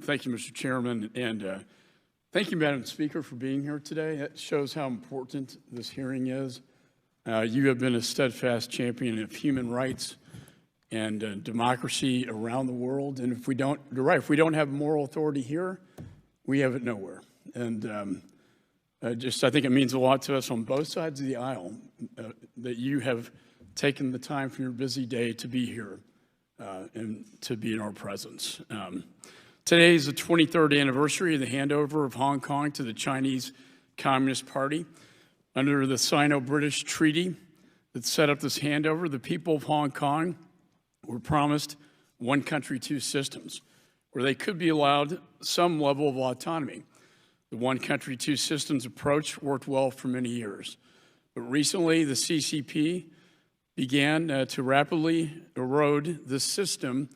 Thank you, Mr. Chairman, and thank you, Madam Speaker, for being here today. It shows how important this hearing is. You have been a steadfast champion of human rights and democracy around the world. And if we don't, you're right, if we don't have moral authority here, we have it nowhere. And I think it means a lot to us on both sides of the aisle that you have taken the time from your busy day to be here and to be in our presence. Today is the 23rd anniversary of the handover of Hong Kong to the Chinese Communist Party. Under the Sino-British Treaty that set up this handover, the people of Hong Kong were promised one country, two systems, where they could be allowed some level of autonomy. The one country, two systems approach worked well for many years. But recently, the CCP began to rapidly erode this system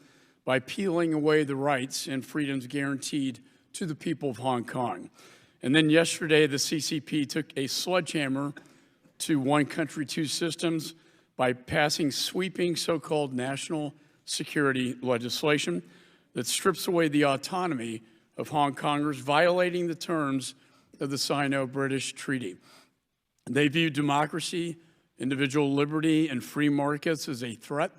by peeling away the rights and freedoms guaranteed to the people of Hong Kong. And then yesterday, the CCP took a sledgehammer to one country, two systems by passing sweeping so-called national security legislation that strips away the autonomy of Hong Kongers, violating the terms of the Sino-British Treaty. They view democracy, individual liberty, and free markets as a threat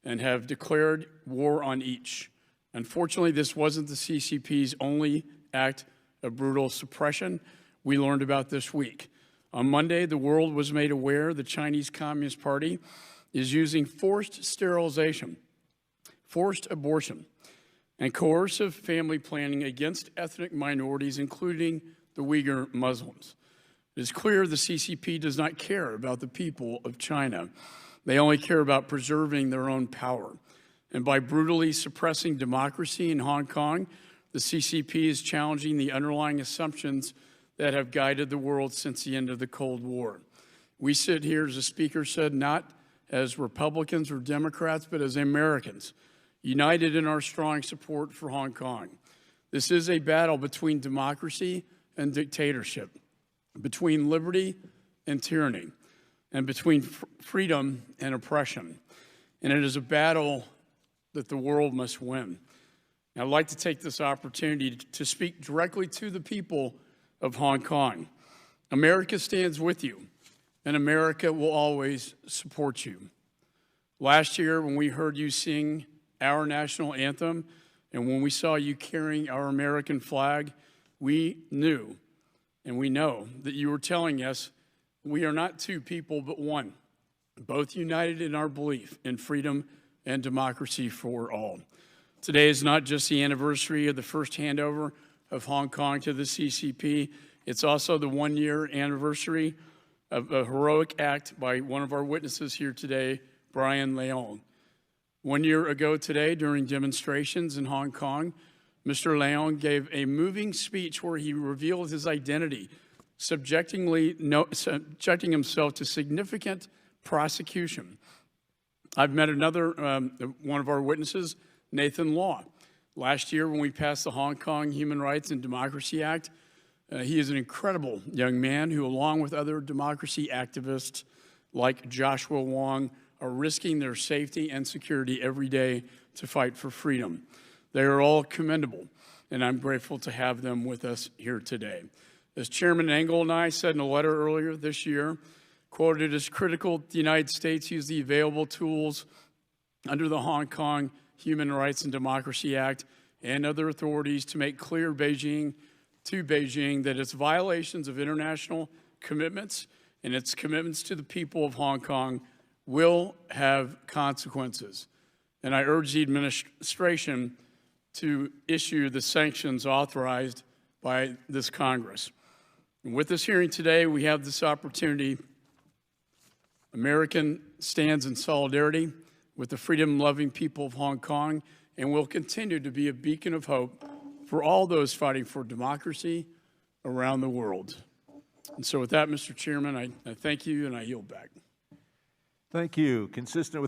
and have declared war on each. Unfortunately, this wasn't the CCP's only act of brutal suppression. We learned about this week. On Monday, the world was made aware the Chinese Communist Party is using forced sterilization, forced abortion, and coercive family planning against ethnic minorities, including the Uyghur Muslims. It is clear the CCP does not care about the people of China. They only care about preserving their own power. And by brutally suppressing democracy in Hong Kong, the CCP is challenging the underlying assumptions that have guided the world since the end of the Cold War. We sit here, as the Speaker said, not as Republicans or Democrats, but as Americans, united in our strong support for Hong Kong. This is a battle between democracy and dictatorship, between liberty and tyranny, and between freedom and oppression. And it is a battle that the world must win. And I'd like to take this opportunity to speak directly to the people of Hong Kong. America stands with you, and America will always support you. Last year, when we heard you sing our national anthem, and when we saw you carrying our American flag, we knew and we know that you were telling us we are not two people, but one, both united in our belief in freedom and democracy for all. Today is not just the anniversary of the first handover of Hong Kong to the CCP, it's also the one-year anniversary of a heroic act by one of our witnesses here today, Brian Leung. 1 year ago today, during demonstrations in Hong Kong, Mr. Leung gave a moving speech where he revealed his identity, subjecting himself to significant prosecution. I've met another one of our witnesses, Nathan Law. Last year, when we passed the Hong Kong Human Rights and Democracy Act, he is an incredible young man who, along with other democracy activists like Joshua Wong, are risking their safety and security every day to fight for freedom. They are all commendable, and I'm grateful to have them with us here today. As Chairman Engel and I said in a letter earlier this year, quote, "It is critical the United States use the available tools under the Hong Kong Human Rights and Democracy Act and other authorities to make clear to Beijing that its violations of international commitments and its commitments to the people of Hong Kong will have consequences." And I urge the administration to issue the sanctions authorized by this Congress. And with this hearing today, we have this opportunity. America stands in solidarity with the freedom-loving people of Hong Kong and will continue to be a beacon of hope for all those fighting for democracy around the world. And so with that, Mr. Chairman, I thank you and I yield back. Thank you. Consistent with